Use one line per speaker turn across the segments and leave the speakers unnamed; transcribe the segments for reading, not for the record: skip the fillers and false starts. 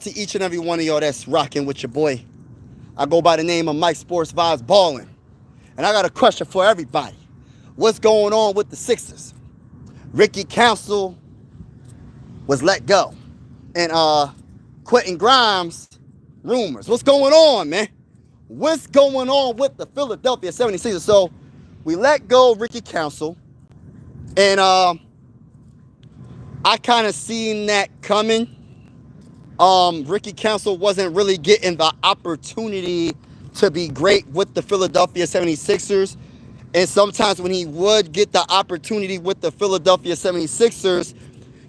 To each and every one of y'all that's rocking with your boy. I go by the name of Mike Sports Vibes Ballin'. And I got a question for everybody. What's going on with the Sixers? Ricky Council was let go. And Quentin Grimes, rumors. What's going on, man? What's going on with the Philadelphia 76ers? So we let go Ricky Council. And I kind of seen that coming. Ricky Council wasn't really getting the opportunity to be great with the Philadelphia 76ers. And sometimes when he would get the opportunity with the Philadelphia 76ers,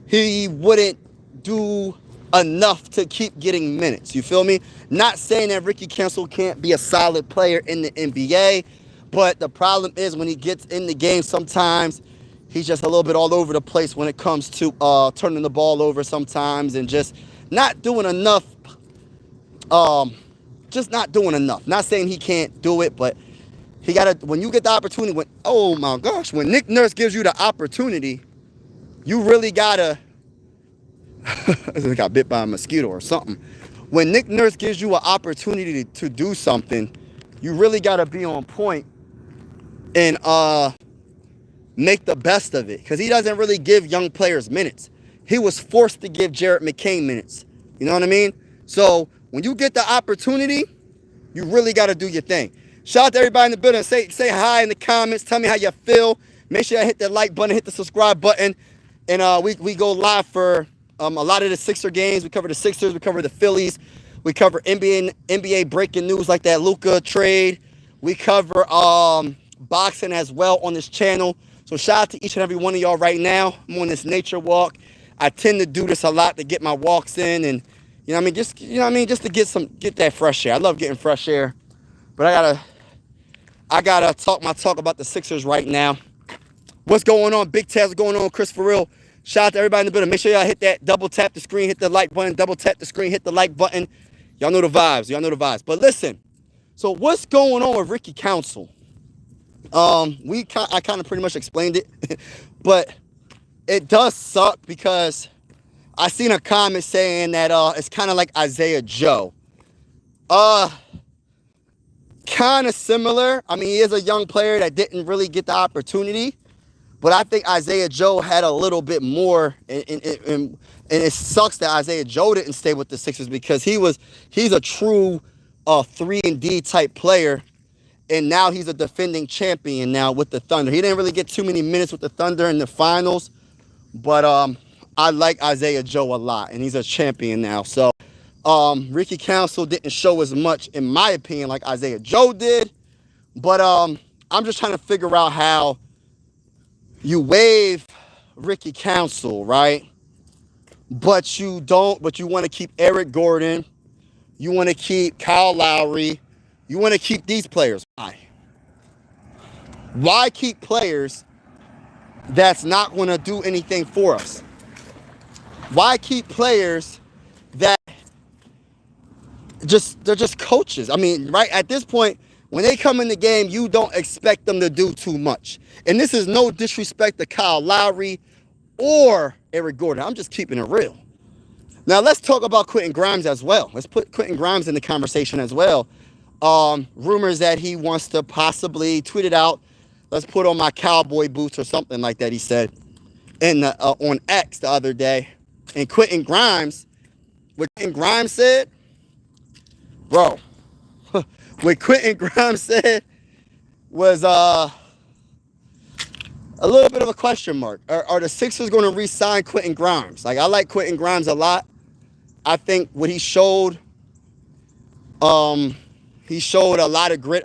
he wouldn't do enough to keep getting minutes. You feel me? Not saying that Ricky Council can't be a solid player in the NBA, but the problem is when he gets in the game, sometimes he's just a little bit all over the place when it comes to turning the ball over sometimes and just not doing enough. Just not doing enough. Not saying he can't do it, but he gotta. When you get the opportunity, when Nick Nurse gives you the opportunity, you really gotta. I got bit by a mosquito or something. When Nick Nurse gives you an opportunity to do something, you really gotta be on point and make the best of it, because he doesn't really give young players minutes. He was forced to give Jared McCain minutes. You know what I mean? So when you get the opportunity, you really got to do your thing. Shout out to everybody in the building. Say hi in the comments. Tell me how you feel. Make sure you hit that like button, hit the subscribe button. And we go live for a lot of the Sixer games. We cover the Sixers. We cover the Phillies. We cover NBA breaking news like that Luka trade. We cover boxing as well on this channel. So shout out to each and every one of y'all right now. I'm on this nature walk. I tend to do this a lot to get my walks in, and you know what I mean, just just to get that fresh air. I love getting fresh air. But I gotta talk about the Sixers right now. What's going on? Big Taz, what's going on? Chris for real. Shout out to everybody in the building. Make sure y'all hit that double tap the screen, hit the like button, double tap the screen, hit the like button. Y'all know the vibes. Y'all know the vibes. But listen, so what's going on with Ricky Council? I kind of pretty much explained it, but it does suck because I seen a comment saying that it's kind of like Isaiah Joe. Kind of similar. I mean, he is a young player that didn't really get the opportunity, but I think Isaiah Joe had a little bit more, and it sucks that Isaiah Joe didn't stay with the Sixers because he's a true 3-and-D type player. And now he's a defending champion now with the Thunder. He didn't really get too many minutes with the Thunder in the finals. But I like Isaiah Joe a lot. And he's a champion now. So Ricky Council didn't show as much, in my opinion, like Isaiah Joe did. But I'm just trying to figure out how you waive Ricky Council, right? But you want to keep Eric Gordon. You want to keep Kyle Lowry. You want to keep these players. Why? Why keep players that's not going to do anything for us? Why keep players that they're just coaches? I mean, right at this point, when they come in the game, you don't expect them to do too much. And this is no disrespect to Kyle Lowry or Eric Gordon. I'm just keeping it real. Now, let's talk about Quentin Grimes as well. Let's put Quentin Grimes in the conversation as well. Rumors that he wants to possibly tweet it out. Let's put on my cowboy boots or something like that, he said on X the other day. And what Quentin Grimes said, bro, what Quentin Grimes said was a little bit of a question mark. Are the Sixers going to re-sign Quentin Grimes? Like, I like Quentin Grimes a lot. I think what he showed a lot of grit,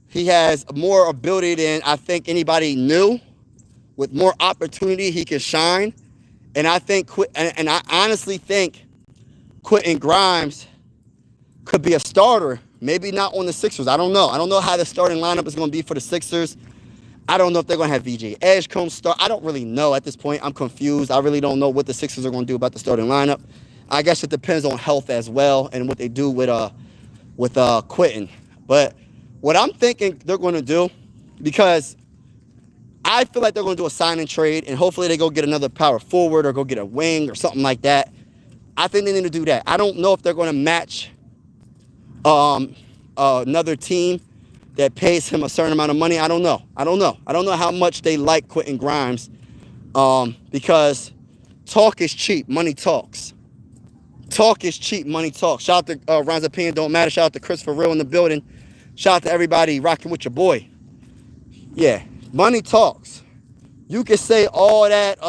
he has more ability than I think anybody knew. With more opportunity, he can shine. And I honestly think Quentin Grimes could be a starter. Maybe not on the Sixers. I don't know. I don't know how the starting lineup is going to be for the Sixers. I don't know if they're going to have VJ Edgecombe start. I don't really know at this point. I'm confused. I really don't know what the Sixers are going to do about the starting lineup. I guess it depends on health as well and what they do with Quentin. But what I'm thinking they're going to do, because I feel like they're going to do a sign and trade, and hopefully they go get another power forward or go get a wing or something like that. I think they need to do that. I don't know if they're going to match another team that pays him a certain amount of money. I don't know. I don't know how much they like Quentin Grimes, because talk is cheap. Money talks. Talk is cheap. Money talks. Shout out to Ron's opinion don't matter. Shout out to Chris for real in the building. Shout out to everybody rocking with your boy. Yeah, money talks. You can say all that.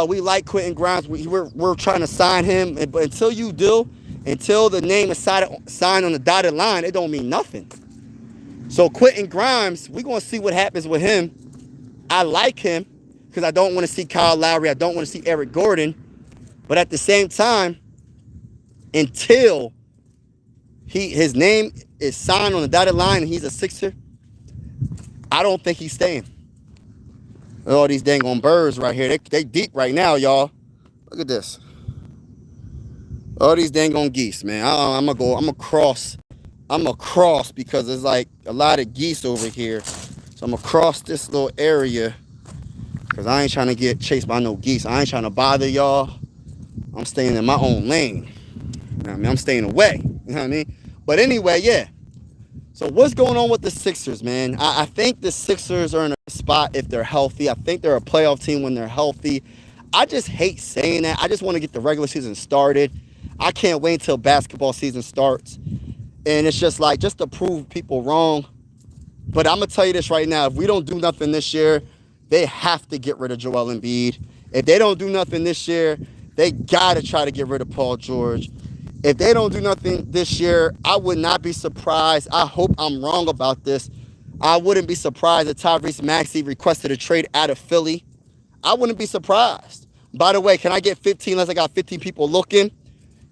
We like Quentin Grimes. We're trying to sign him. But until you do, until the name is signed on the dotted line, it don't mean nothing. So Quentin Grimes, we're going to see what happens with him. I like him because I don't want to see Kyle Lowry. I don't want to see Eric Gordon. But at the same time, until his name is signed on the dotted line and he's a Sixer, I don't think he's staying. All these dang on birds right here. They deep right now, y'all. Look at this. All these dang on geese, man. I'm going to cross. I'm going to cross because there's like a lot of geese over here. So I'm going to cross this little area because I ain't trying to get chased by no geese. I ain't trying to bother y'all. I'm staying in my own lane. You know what I mean? I'm staying away. You know what I mean? But anyway, yeah. So what's going on with the Sixers, man? I think the Sixers are in a spot if they're healthy. I think they're a playoff team when they're healthy. I just hate saying that. I just want to get the regular season started. I can't wait until basketball season starts. And it's just like, just to prove people wrong. But I'm going to tell you this right now. If we don't do nothing this year, they have to get rid of Joel Embiid. If they don't do nothing this year, they got to try to get rid of Paul George. If they don't do nothing this year, I would not be surprised. I hope I'm wrong about this. I wouldn't be surprised if Tyrese Maxey requested a trade out of Philly. I wouldn't be surprised. By the way, can I get 15? Unless I got 15 people looking.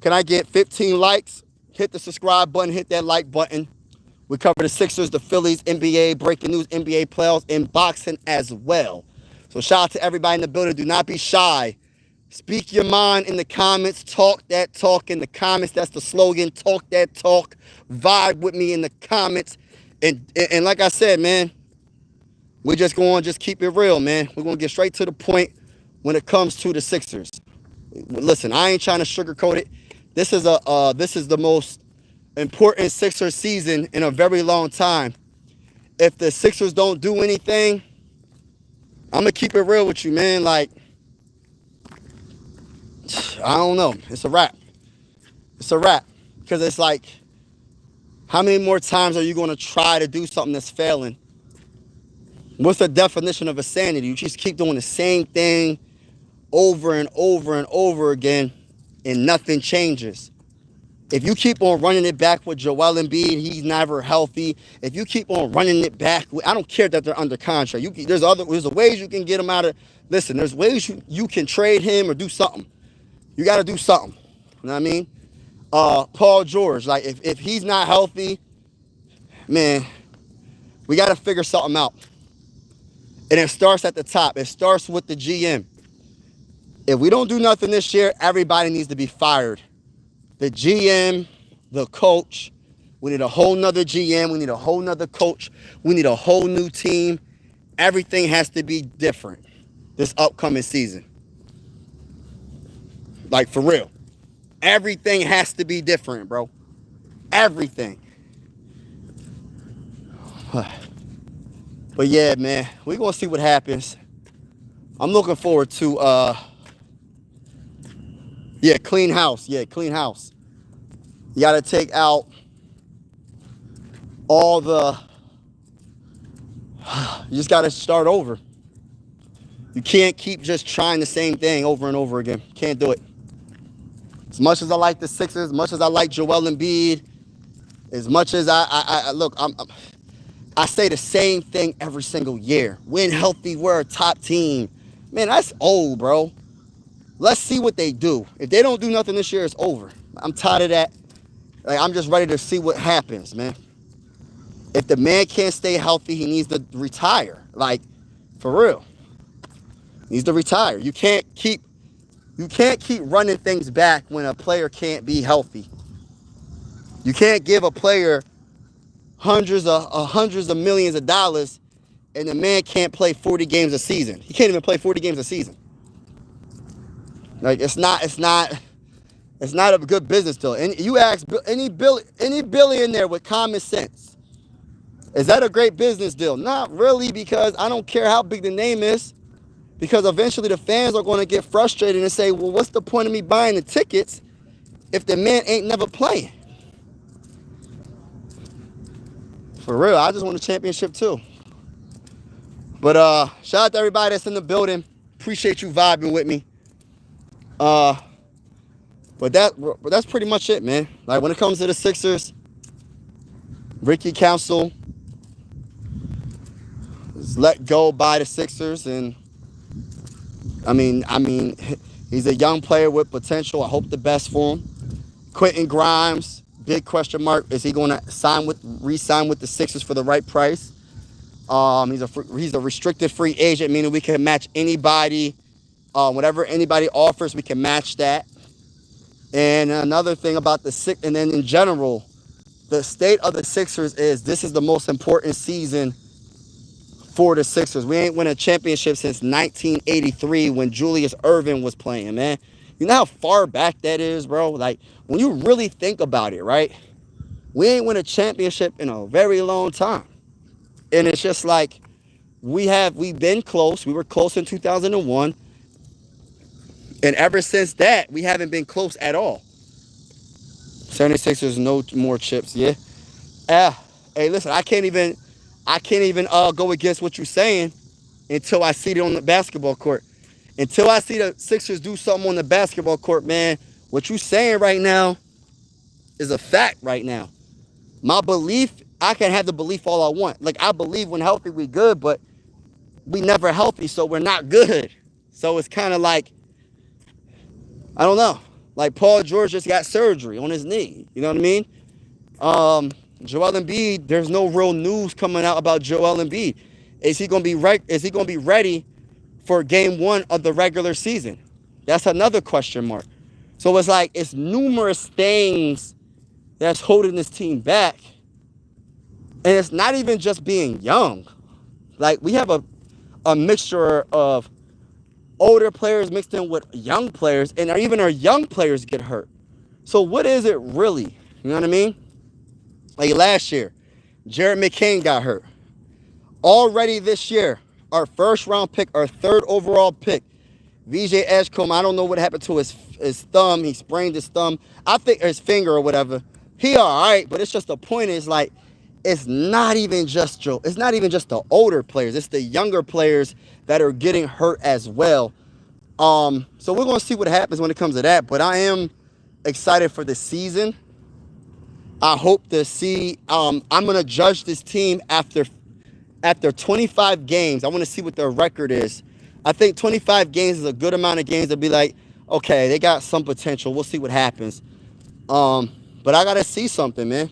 Can I get 15 likes? Hit the subscribe button. Hit that like button. We cover the Sixers, the Phillies, NBA, breaking news, NBA playoffs, and boxing as well. So shout out to everybody in the building. Do not be shy. Speak your mind in the comments. Talk that talk in the comments. That's the slogan. Talk that talk. Vibe with me in the comments. And like I said, man, we're just going to just keep it real, man. We're going to get straight to the point when it comes to the Sixers. Listen, I ain't trying to sugarcoat it. This is the most important Sixers season in a very long time. If the Sixers don't do anything, I'm going to keep it real with you, man. Like, I don't know. It's a wrap. It's a wrap. Because it's like, how many more times are you going to try to do something that's failing? What's the definition of insanity? You just keep doing the same thing over and over and over again, and nothing changes. If you keep on running it back with Joel Embiid, he's never healthy. If you keep on running it back, I don't care that they're under contract. There's ways you can get him out of. Listen, there's ways you can trade him or do something. You got to do something. You know what I mean? Paul George, like if he's not healthy, man, we got to figure something out. And it starts at the top. It starts with the GM. If we don't do nothing this year, everybody needs to be fired. The GM, the coach. We need a whole nother GM. We need a whole nother coach. We need a whole new team. Everything has to be different this upcoming season. Like, for real. Everything has to be different, bro. Everything. But yeah, man, we're going to see what happens. I'm looking forward to, clean house. Yeah, clean house. You got to take out all the, you just got to start over. You can't keep just trying the same thing over and over again. Can't do it. As much as I like the Sixers, as much as I like Joel Embiid, as much as I say the same thing every single year. When healthy, we're a top team. Man, that's old, bro. Let's see what they do. If they don't do nothing this year, it's over. I'm tired of that. Like, I'm just ready to see what happens, man. If the man can't stay healthy, he needs to retire. Like, for real. He needs to retire. You can't keep running things back when a player can't be healthy. You can't give a player hundreds of millions of dollars and the man can't play 40 games a season. He can't even play 40 games a season. Like it's not a good business deal. And you ask any billionaire with common sense, is that a great business deal? Not really, because I don't care how big the name is, because eventually the fans are going to get frustrated and say, well, what's the point of me buying the tickets if the man ain't never playing? For real, I just won a championship too. But shout out to everybody that's in the building. Appreciate you vibing with me. But that's pretty much it, man. Like when it comes to the Sixers, Ricky Council is let go by the Sixers, and I mean, he's a young player with potential. I hope the best for him. Quentin Grimes, big question mark. Is he going to re-sign with the Sixers for the right price? He's a restricted free agent, meaning we can match anybody. Whatever anybody offers, we can match that. And another thing about the Sixers, and then in general, the state of the Sixers is this is the most important season for the Sixers. We ain't won a championship since 1983 when Julius Erving was playing, man. You know how far back that is, bro? Like, when you really think about it, right? We ain't won a championship in a very long time. And it's just like, we've been close. We were close in 2001. And ever since that, we haven't been close at all. 76ers, no more chips, yeah. Hey, listen, I can't even go against what you're saying until I see it on the basketball court. Until I see the Sixers do something on the basketball court, man, what you're saying right now is a fact right now. My belief, I can have the belief all I want. Like, I believe when healthy, we good, but we never healthy, so we're not good. So it's kind of like, I don't know. Like, Paul George just got surgery on his knee. You know what I mean? Joel Embiid, there's no real news coming out about Joel Embiid. Is he going to be ready for game 1 of the regular season? That's another question mark. So it's like, it's numerous things that's holding this team back. And it's not even just being young. Like, we have a mixture of older players mixed in with young players, and even our young players get hurt. So what is it really? You know what I mean? Like last year, Jared McCain got hurt. Already this year, our first round pick, our 3rd overall pick, VJ Edgecombe, I don't know what happened to his thumb. He sprained his thumb. I think his finger or whatever. He all right, but it's just the point is like, it's not even just the older players. It's the younger players that are getting hurt as well. So we're going to see what happens when it comes to that. But I am excited for the season. I hope to see. I'm going to judge this team after 25 games. I want to see what their record is. I think 25 games is a good amount of games to be like, okay, they got some potential. We'll see what happens. But I got to see something, man.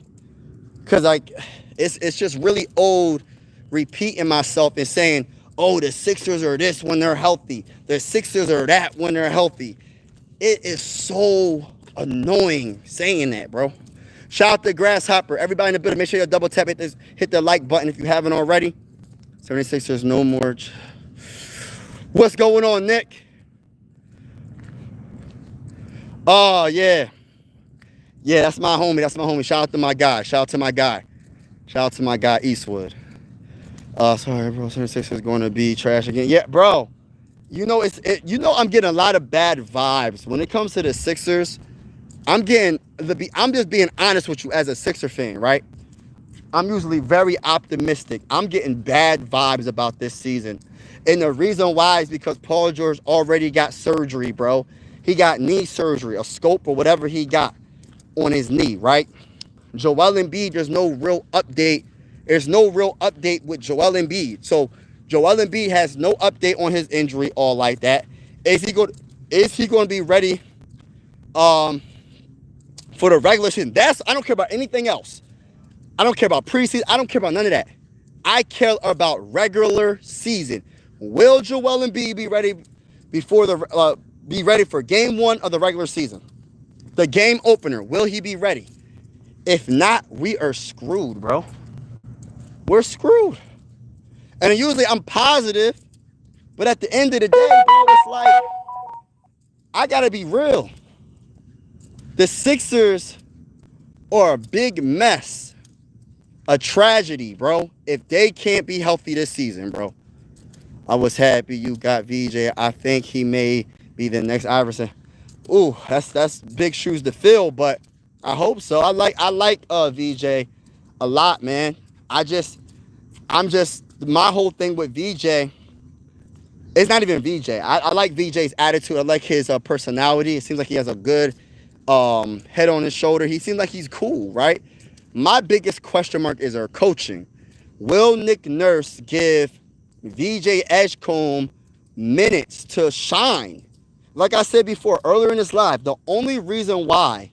Because like, it's just really old repeating myself and saying, oh, the Sixers are this when they're healthy. The Sixers are that when they're healthy. It is so annoying saying that, bro. Shout out to Grasshopper. Everybody in the building, make sure you double tap it. Hit the like button if you haven't already. 76ers, no more. What's going on, Nick? Oh, yeah. Yeah, that's my homie. Shout out to my guy. Shout out to my guy, Eastwood. Sorry, bro. 76 is going to be trash again. Yeah, bro. You know, I'm getting a lot of bad vibes. When it comes to the Sixers, I'm just being honest with you as a Sixer fan, right? I'm usually very optimistic. I'm getting bad vibes about this season. And the reason why is because Paul George already got surgery, bro. He got knee surgery, a scope or whatever he got on his knee, right? Joel Embiid, there's no real update. There's no real update with Joel Embiid. So Joel Embiid has no update on his injury, all like that. Is he going to be ready for the regular season? I don't care about anything else. I don't care about preseason. I don't care about none of that. I care about regular season. Will Joel Embiid be ready be ready for game 1 of the regular season? The game opener, will he be ready? If not, we are screwed, bro. We're screwed. And usually I'm positive, but at the end of the day, bro, it's like, I gotta be real. The Sixers are a big mess, a tragedy, bro. If they can't be healthy this season, bro. I was happy you got VJ. I think he may be the next Iverson. Ooh, that's big shoes to fill, but I hope so. I like VJ a lot, man. I'm just my whole thing with VJ. It's not even VJ. I like VJ's attitude. I like his personality. It seems like he has a good head on his shoulder. He seems like he's cool, right? My biggest question mark is our coaching. Will Nick Nurse give VJ Edgecombe minutes to shine? Like I said before, earlier in this live, the only reason why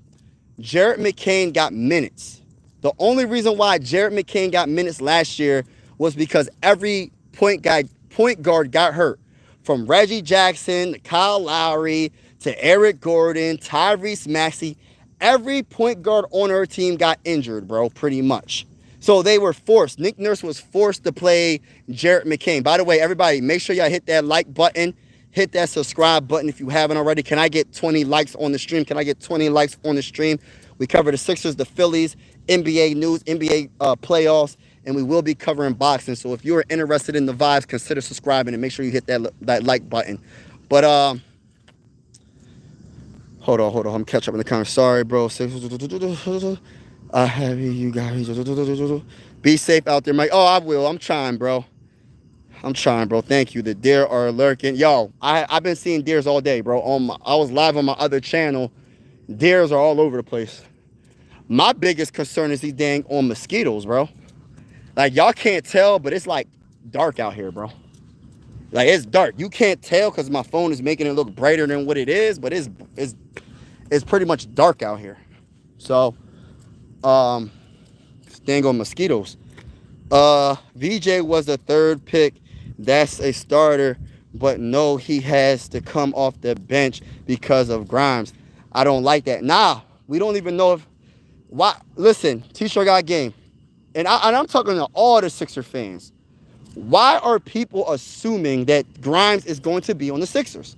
Jared McCain got minutes, the only reason why Jared McCain got minutes last year was because every point guard got hurt. From Reggie Jackson to Kyle Lowry to Eric Gordon, Tyrese Maxey, every point guard on our team got injured, bro, pretty much. So they were forced. Nick Nurse was forced to play Jared McCain. By the way, everybody, make sure y'all hit that like button. Hit that subscribe button if you haven't already. Can I get 20 likes on the stream? Can I get 20 likes on the stream? We cover the Sixers, the Phillies, NBA news, NBA playoffs, and we will be covering boxing. So if you're interested in the vibes, consider subscribing and make sure you hit that like button. But hold on. I'm catching up in the comments. Sorry, bro. I have you guys. Be safe out there, Mike. Oh, I will. I'm trying, bro. Thank you. The deer are lurking. Yo, I've been seeing deers all day, bro. I was live on my other channel. Deers are all over the place. My biggest concern is these dang on mosquitoes, bro. Like, y'all can't tell, but it's like dark out here, bro. Like, it's dark. You can't tell because my phone is making it look brighter than what it is, but it's pretty much dark out here. So, dang on mosquitoes. VJ was the third pick. That's a starter, but no, he has to come off the bench because of Grimes. I don't like that. Nah, we don't even know if why. Listen, T-shirt got game, and I'm talking to all the Sixer fans. Why are people assuming that Grimes is going to be on the Sixers?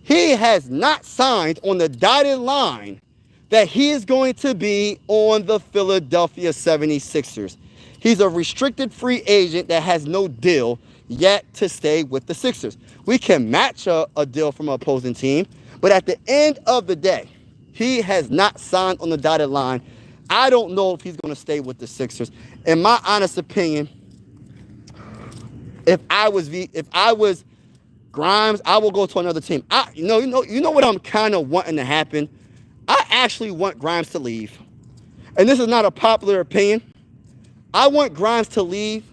He has not signed on the dotted line that he is going to be on the Philadelphia 76ers. He's a restricted free agent that has no deal yet to stay with the Sixers. We can match a deal from an opposing team, but at the end of the day, he has not signed on the dotted line. I don't know if he's going to stay with the Sixers. In my honest opinion, if I was Grimes, I will go to another team. You know what I'm kind of wanting to happen? I actually want Grimes to leave. And this is not a popular opinion. I want Grimes to leave,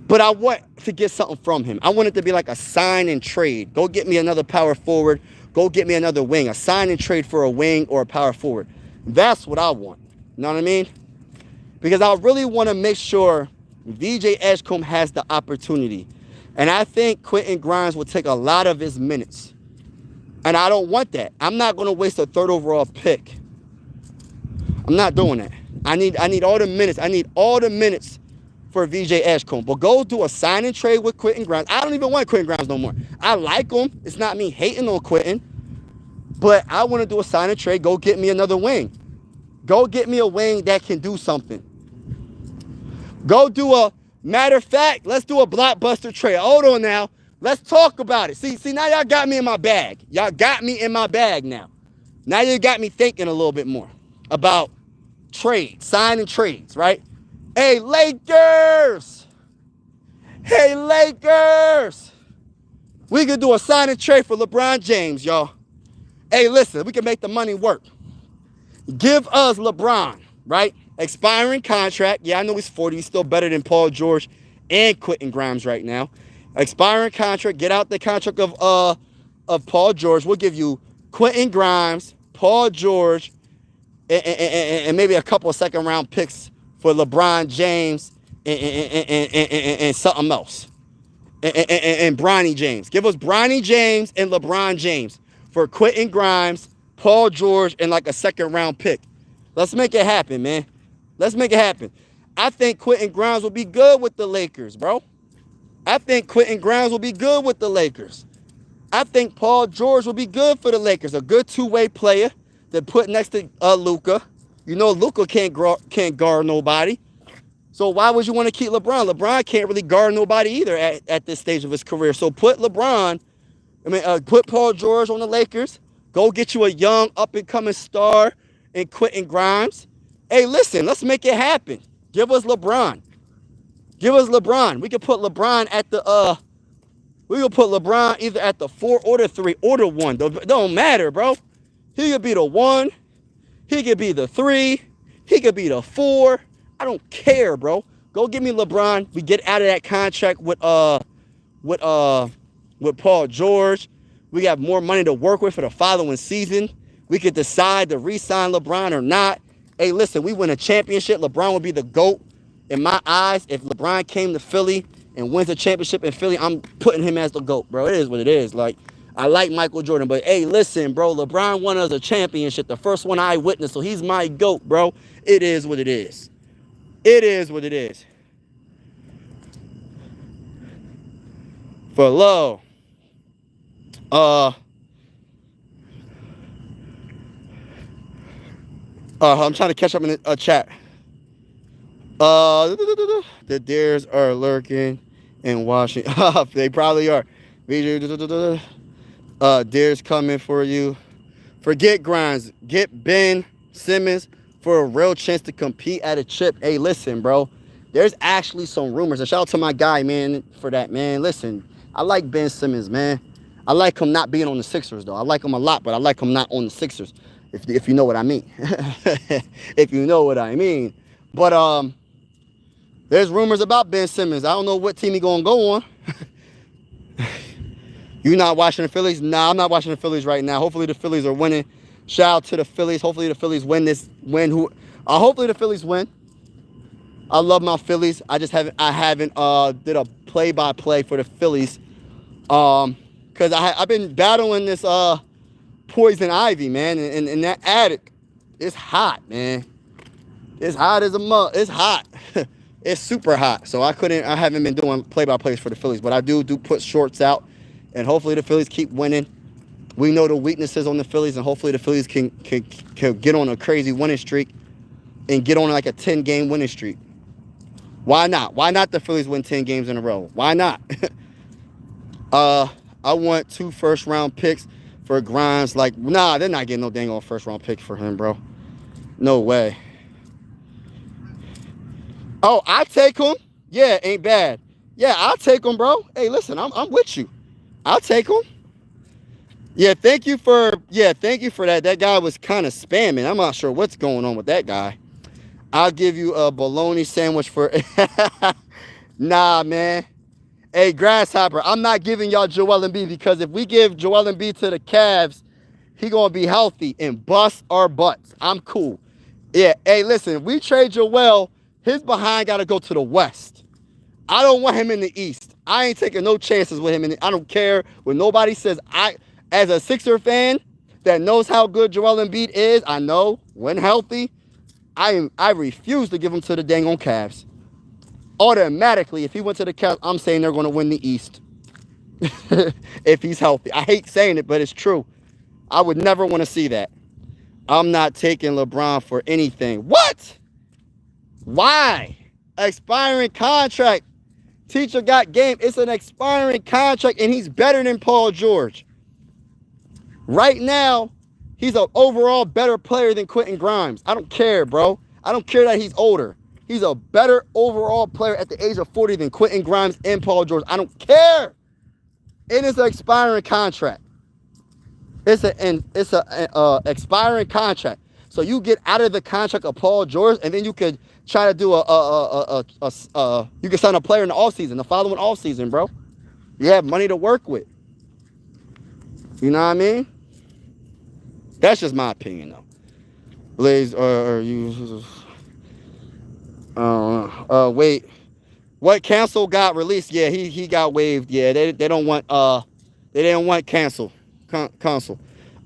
but I want to get something from him. I want it to be like a sign and trade. Go get me another power forward. Go get me another wing. A sign and trade for a wing or a power forward. That's what I want. You know what I mean? Because I really want to make sure VJ Edgecombe has the opportunity. And I think Quentin Grimes will take a lot of his minutes. And I don't want that. I'm not going to waste a third overall pick. I'm not doing that. I need all the minutes. I need all the minutes for VJ Edgecombe. But go do a sign and trade with Quentin Grimes. I don't even want Quentin Grimes no more. I like him. It's not me hating on Quentin. But I want to do a sign and trade. Go get me another wing. Go get me a wing that can do something. Go do a, matter of fact, let's do a blockbuster trade. Hold on now. Let's talk about it. See, now y'all got me in my bag. Y'all got me in my bag now. Now you got me thinking a little bit more about trades, signing trades, right? Hey, Lakers! Hey, Lakers! We could do a sign and trade for LeBron James, y'all. Hey, listen, we can make the money work. Give us LeBron, right? Expiring contract. Yeah, I know he's 40. He's still better than Paul George and Quentin Grimes right now. Expiring contract. Get out the contract of Paul George. We'll give you Quentin Grimes, Paul George, and maybe a couple of second-round picks for LeBron James and something else. And Bronny James. Give us Bronny James and LeBron James for Quentin Grimes, Paul George, and like a second-round pick. Let's make it happen, man. Let's make it happen. I think Quentin Grimes will be good with the Lakers, bro. I think Quentin Grimes will be good with the Lakers. I think Paul George will be good for the Lakers. A good two-way player to put next to Luka. You know Luka can't guard nobody. So why would you want to keep LeBron? LeBron can't really guard nobody either at this stage of his career. So put put Paul George on the Lakers. Go get you a young up-and-coming star in Quentin Grimes. Hey, listen, let's make it happen. Give us LeBron. Give us LeBron. We could put LeBron at the we could put LeBron either at the 4 or the 3 or the 1. Don't matter, bro. He could be the 1. He could be the 3. He could be the 4. I don't care, bro. Go get me LeBron. We get out of that contract with Paul George. We have more money to work with for the following season. We could decide to re-sign LeBron or not. Hey, listen, we win a championship. LeBron would be the GOAT in my eyes. If LeBron came to Philly and wins a championship in Philly, I'm putting him as the GOAT, bro. It is what it is. Like, I like Michael Jordan, but hey, listen, bro, LeBron won us a championship, the first one I witnessed, so he's my GOAT, bro. It is what it is. It is what it is. For low. I'm trying to catch up in the chat. The Dares are lurking and watching. They probably are. Dares coming for you. Forget Grimes. Get Ben Simmons for a real chance to compete at a chip. Hey, listen, bro. There's actually some rumors. And shout out to my guy, man, for that, man. Listen, I like Ben Simmons, man. I like him not being on the Sixers, though. I like him a lot, but I like him not on the Sixers, if you know what I mean. If you know what I mean. But there's rumors about Ben Simmons. I don't know what team he gonna go on. You not watching the Phillies? Nah, I'm not watching the Phillies right now. Hopefully the Phillies are winning. Shout out to the Phillies. Hopefully the Phillies win this. Hopefully the Phillies win. I love my Phillies. I haven't did a play-by-play for the Phillies. Because I've been battling this poison ivy, man, and that attic. It's hot, man. It's hot as a mug. It's hot. It's super hot. So I haven't been doing play-by-plays for the Phillies, but I do put shorts out, and hopefully the Phillies keep winning. We know the weaknesses on the Phillies, and hopefully the Phillies can get on a crazy winning streak and get on like a 10-game winning streak. Why not? Why not the Phillies win 10 games in a row? Why not? I want 2 first-round picks for Grimes. Like, nah, they're not getting no dang on first-round pick for him, bro. No way. Oh, I take him. Yeah, ain't bad. Yeah, I'll take him, bro. Hey, listen, I'm with you. I'll take him. Yeah, thank you for that. That guy was kind of spamming. I'm not sure what's going on with that guy. I'll give you a bologna sandwich for... Nah, man. Hey, Grasshopper, I'm not giving y'all Joel Embiid, because if we give Joel Embiid to the Cavs, he going to be healthy and bust our butts. I'm cool. Yeah, hey, listen, if we trade Joel, his behind got to go to the West. I don't want him in the East. I ain't taking no chances with him. I don't care what nobody says. As a Sixer fan that knows how good Joel Embiid is, I know when healthy, I refuse to give him to the dang on Cavs. Automatically, if he went to the Cavs, I'm saying they're going to win the East. If he's healthy. I hate saying it, but it's true. I would never want to see that. I'm not taking LeBron for anything. What? Why? Expiring contract. Teacher got game. It's an expiring contract, and he's better than Paul George. Right now, he's an overall better player than Quentin Grimes. I don't care, bro. I don't care that he's older. He's a better overall player at the age of 40 than Quentin Grimes and Paul George. I don't care. It is an expiring contract. It's an expiring contract. So you get out of the contract of Paul George, and then you could try to do you can sign a player in the offseason, the following offseason, bro. You have money to work with. You know what I mean? That's just my opinion, though. Blaze, wait. What cancel got released? Yeah, he got waived. Yeah, they didn't want cancel. Got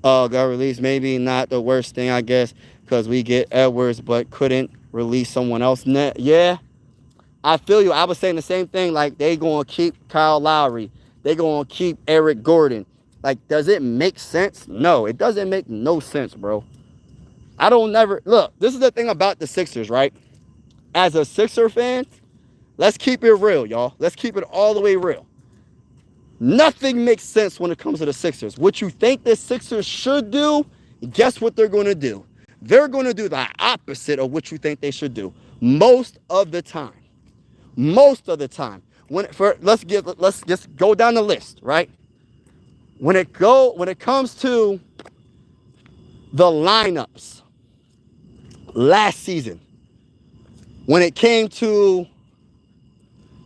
released. Maybe not the worst thing, I guess, because we get Edwards, but couldn't release someone else. Yeah, I feel you. I was saying the same thing. Like, they going to keep Kyle Lowry. They going to keep Eric Gordon. Like, does it make sense? No, it doesn't make no sense, bro. I don't never look. This is the thing about the Sixers, right? As a Sixer fan, let's keep it real, y'all. Let's keep it all the way real. Nothing makes sense when it comes to the Sixers. What you think the Sixers should do, guess what they're going to do? They're going to do the opposite of what you think they should do most of the time. Most of the time. Let's just go down the list, right? When it comes to the lineups last season, when it came to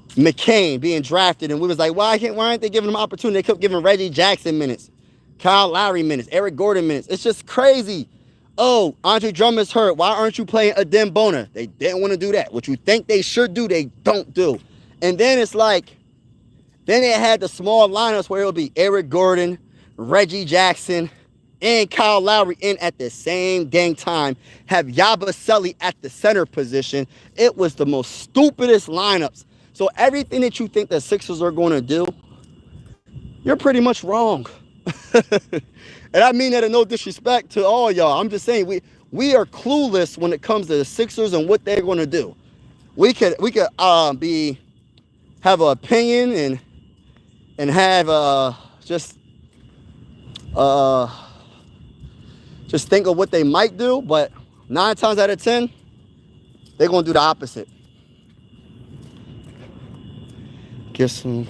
McCain being drafted, and we was like, why aren't they giving him opportunity? They kept giving Reggie Jackson minutes, Kyle Lowry minutes, Eric Gordon minutes. It's just crazy. Oh, Andre Drummond's hurt. Why aren't you playing Adem Bona? They didn't want to do that. What you think they should do, they don't do. And then it's like, then they had the small lineups where it would be Eric Gordon, Reggie Jackson, and Kyle Lowry in at the same dang time. Have Yabusele at the center position. It was the most stupidest lineups. So everything that you think the Sixers are going to do, you're pretty much wrong. And I mean that in no disrespect to all y'all. I'm just saying we are clueless when it comes to the Sixers and what they're going to do. We could have an opinion and have just think of what they might do, but 9 times out of 10, they're going to do the opposite. Get some.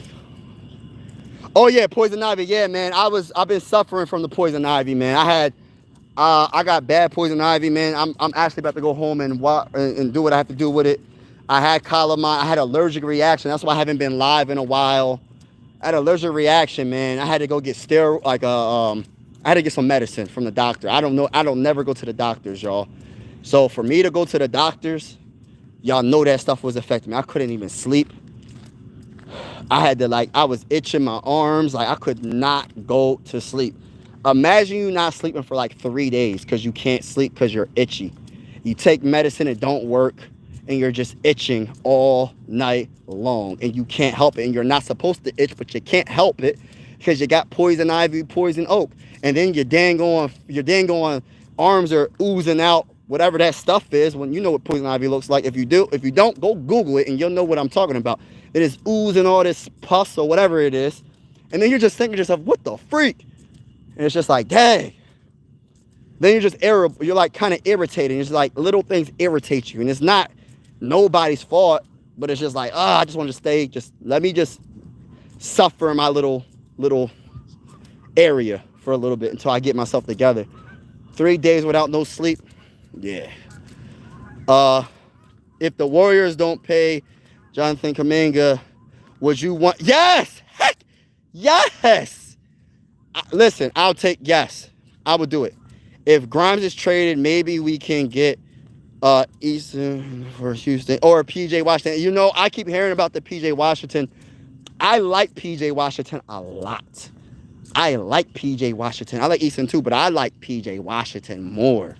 Oh yeah, poison ivy. Yeah, man. I've been suffering from the poison ivy, man. I got bad poison ivy, man. I'm actually about to go home and do what I have to do with it. I had calamine. I had an allergic reaction. That's why I haven't been live in a while. I had an allergic reaction, man. I had to go get I had to get some medicine from the doctor. I don't know. I don't never go to the doctors, y'all. So for me to go to the doctors, y'all know that stuff was affecting me. I couldn't even sleep. I had to I was itching my arms. I could not go to sleep. Imagine you not sleeping for 3 days because you can't sleep because you're itchy. You take medicine, it don't work, and you're just itching all night long, and you can't help it. And you're not supposed to itch, but you can't help it because you got poison ivy, poison oak, and then your dang on arms are oozing out whatever that stuff is. When you know what poison ivy looks like. If you don't, go Google it, and you'll know what I'm talking about. It is oozing all this pus or whatever it is. And then you're just thinking to yourself, what the freak? And it's just like, dang. Then you're kind of irritated. It's like little things irritate you. And it's not nobody's fault, but it's just like, I just want to stay. Just let me just suffer in my little area for a little bit until I get myself together. 3 days without no sleep. Yeah. If the Warriors don't pay Jonathan Kuminga, would you want? Yes! Heck! Yes! Listen, I'll take yes. I would do it. If Grimes is traded, maybe we can get Easton for Houston or PJ Washington. You know, I keep hearing about the PJ Washington. I like PJ Washington a lot. I like PJ Washington. I like Easton too, but I like PJ Washington more.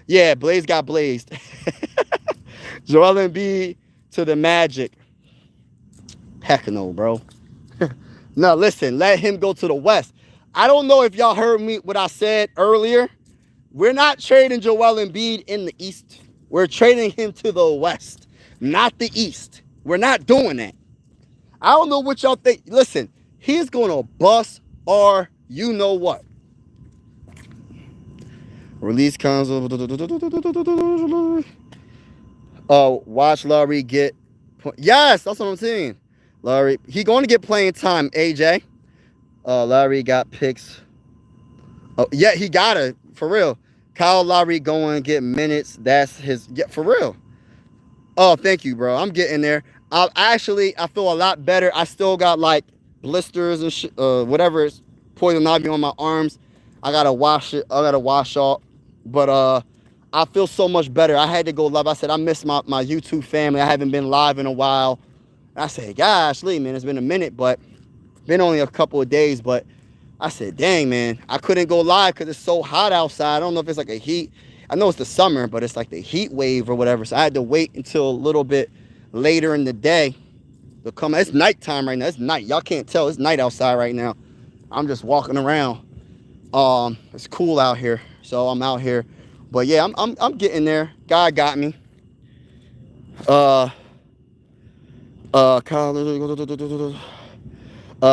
Yeah, Blaze got blazed. Joel Embiid to the Magic. Heck no, bro. No, listen, let him go to the West. I don't know if y'all heard me what I said earlier. We're not trading Joel Embiid in the East. We're trading him to the West, not the East. We're not doing that. I don't know what y'all think. Listen, he's going to bust or you know what. Release comes. Watch Lowry get. Yes, that's what I'm saying. Lowry, he going to get playing time. AJ. Lowry got picks. Oh yeah, he got it for real. Kyle Lowry going to get minutes. That's his. Yeah, for real. Oh, thank you, bro. I'm getting there. I feel a lot better. I still got blisters and whatever it's poison ivy on my arms. I gotta wash it. I gotta wash off. But I feel so much better. I had to go live. I said I miss my YouTube family. I haven't been live in a while. I said, gosh, Lee, man, it's been a minute, but been only a couple of days. But I said, dang, man, I couldn't go live because it's so hot outside. I don't know if it's a heat. I know it's the summer, but it's the heat wave or whatever. So I had to wait until a little bit later in the day to come. It's nighttime right now. It's night. Y'all can't tell. It's night outside right now. I'm just walking around. It's cool out here, so I'm out here. But yeah, I'm getting there. God got me.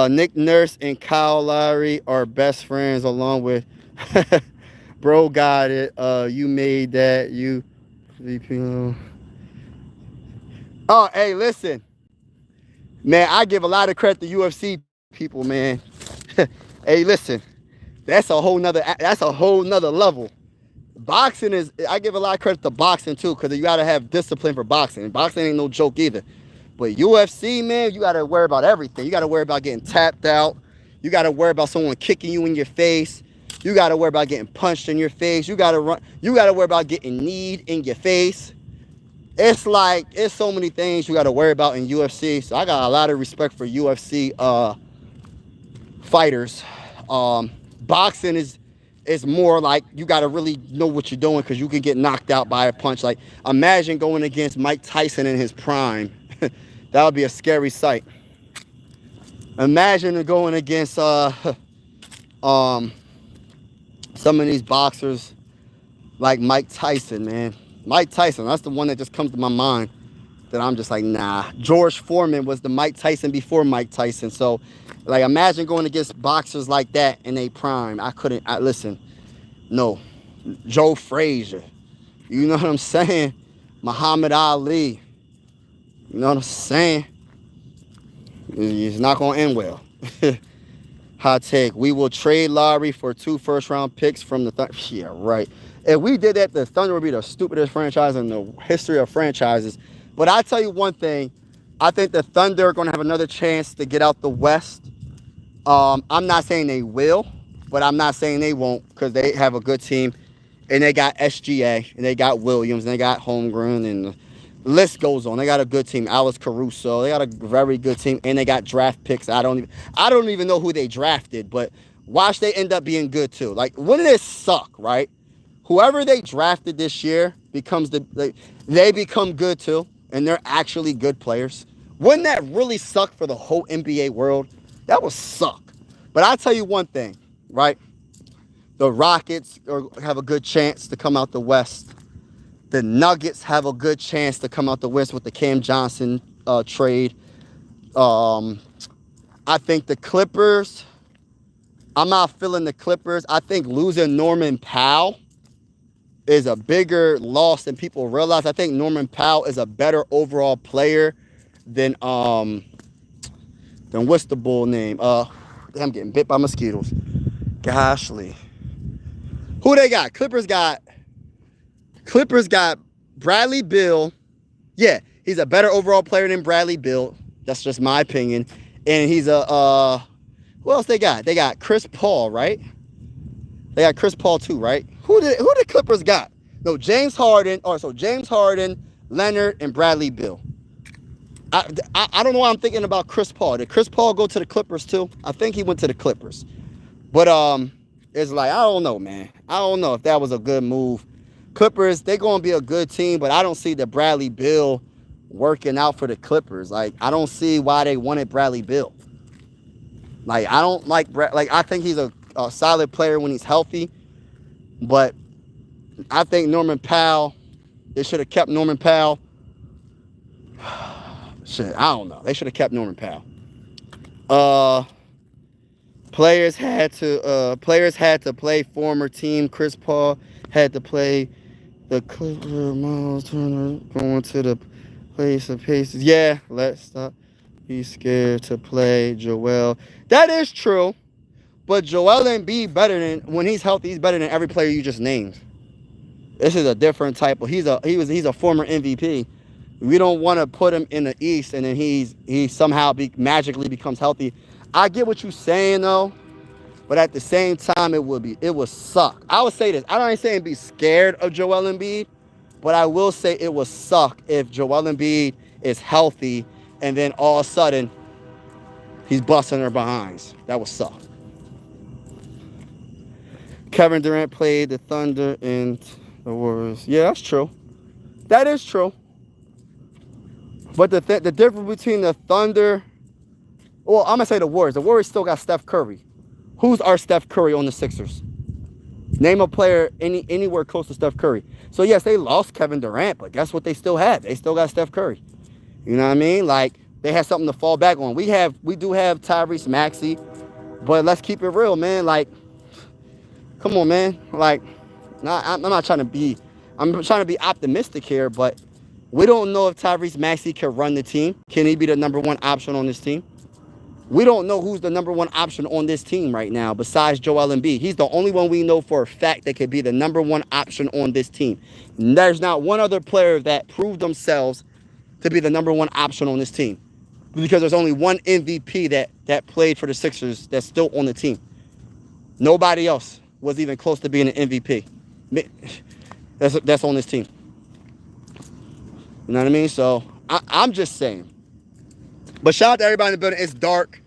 Nick Nurse and Kyle Lowry are best friends, along with Bro got it. You made that. You. Oh, hey, listen, man. I give a lot of credit to UFC people, man. Hey, listen, that's a whole nother level. Boxing is. I give a lot of credit to boxing too, because you gotta have discipline for boxing. Boxing ain't no joke either. But UFC, man, you gotta worry about everything. You gotta worry about getting tapped out. You gotta worry about someone kicking you in your face. You gotta worry about getting punched in your face. You gotta worry about getting kneed in your face. It's so many things you gotta worry about in UFC. So I got a lot of respect for UFC fighters. Boxing is more like you gotta really know what you're doing, because you can get knocked out by a punch. Like, imagine going against Mike Tyson in his prime. That would be a scary sight. Imagine going against some of these boxers like Mike Tyson, man. Mike Tyson, that's the one that just comes to my mind, that I'm just like, nah. George Foreman was the Mike Tyson before Mike Tyson. So, like, imagine going against boxers like that in a prime. Listen, no. Joe Frazier. You know what I'm saying? Muhammad Ali. You know what I'm saying? It's not going to end well. Hot take. We will trade Lowry for 2 first-round picks from the Thunder. Yeah, right. If we did that, the Thunder would be the stupidest franchise in the history of franchises. But I'll tell you one thing. I think the Thunder are going to have another chance to get out the West. I'm not saying they will, but I'm not saying they won't, because they have a good team. And they got SGA, and they got Williams, and they got Holmgren, and the list goes on. They got a good team. Alex Caruso. They got a very good team, and they got draft picks. I don't even know who they drafted, but watch they end up being good too. Like, wouldn't it suck, right? Whoever they drafted this year they become good too, and they're actually good players. Wouldn't that really suck for the whole NBA world? That would suck. But I'll tell you one thing, right? The Rockets have a good chance to come out the West. The Nuggets have a good chance to come out the West with the Cam Johnson trade. I think the Clippers, I'm not feeling the Clippers. I think losing Norman Powell is a bigger loss than people realize. I think Norman Powell is a better overall player than what's the bull name? I'm getting bit by mosquitoes. Goshly. Who they got? Clippers got Bradley Beal. Yeah, he's a better overall player than Bradley Beal. That's just my opinion. And he's who else they got? They got Chris Paul, right? They got Chris Paul too, right? Who the Clippers got? No, James Harden, Leonard, and Bradley Beal. I don't know why I'm thinking about Chris Paul. Did Chris Paul go to the Clippers too? I think he went to the Clippers. But it's like, I don't know, man. I don't know if that was a good move. Clippers, they're going to be a good team, but I don't see the Bradley Beal working out for the Clippers. Like, I don't see why they wanted Bradley Beal. Like, I don't like I think he's a solid player when he's healthy, but I think Norman Powell, they should have kept Norman Powell. Shit, I don't know. They should have kept Norman Powell. Players had to play former team. Chris Paul had to play the Clipper. Miles Turner going to the place of paces. Yeah, let's stop. Be scared to play Joel. That is true, but Joel Embiid when he's healthy, he's better than every player you just named. This is a different type of. He's a former MVP. We don't want to put him in the East and then he somehow magically becomes healthy. I get what you're saying though, but at the same time it would suck. I would say this. I ain't saying be scared of Joel Embiid, but I will say it would suck if Joel Embiid is healthy and then all of a sudden he's busting their behinds. That would suck. Kevin Durant played the Thunder and the Warriors. Yeah, that's true. That is true. But the difference between the Thunder, well, I'm going to say the Warriors. The Warriors still got Steph Curry, Who's our Steph Curry on the Sixers? Name a player anywhere close to Steph Curry. So yes, they lost Kevin Durant, but guess what they still have? They still got Steph Curry. You know what I mean? Like, they have something to fall back on. We do have Tyrese Maxey, but let's keep it real, man. Like, come on, man. Like, I'm not trying to be, I'm trying to be optimistic here, but we don't know if Tyrese Maxey can run the team. Can he be the number one option on this team? We don't know who's the number one option on this team right now besides Joel Embiid. He's the only one we know for a fact that could be the number one option on this team. There's not one other player that proved themselves to be the number one option on this team, because there's only one MVP that played for the Sixers that's still on the team. Nobody else was even close to being an MVP. That's on this team. You know what I mean? So I'm just saying. But shout out to everybody in the building. It's dark.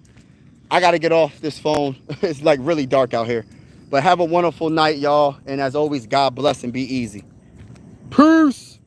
I got to get off this phone. It's like really dark out here. But have a wonderful night, y'all. And as always, God bless and be easy. Peace.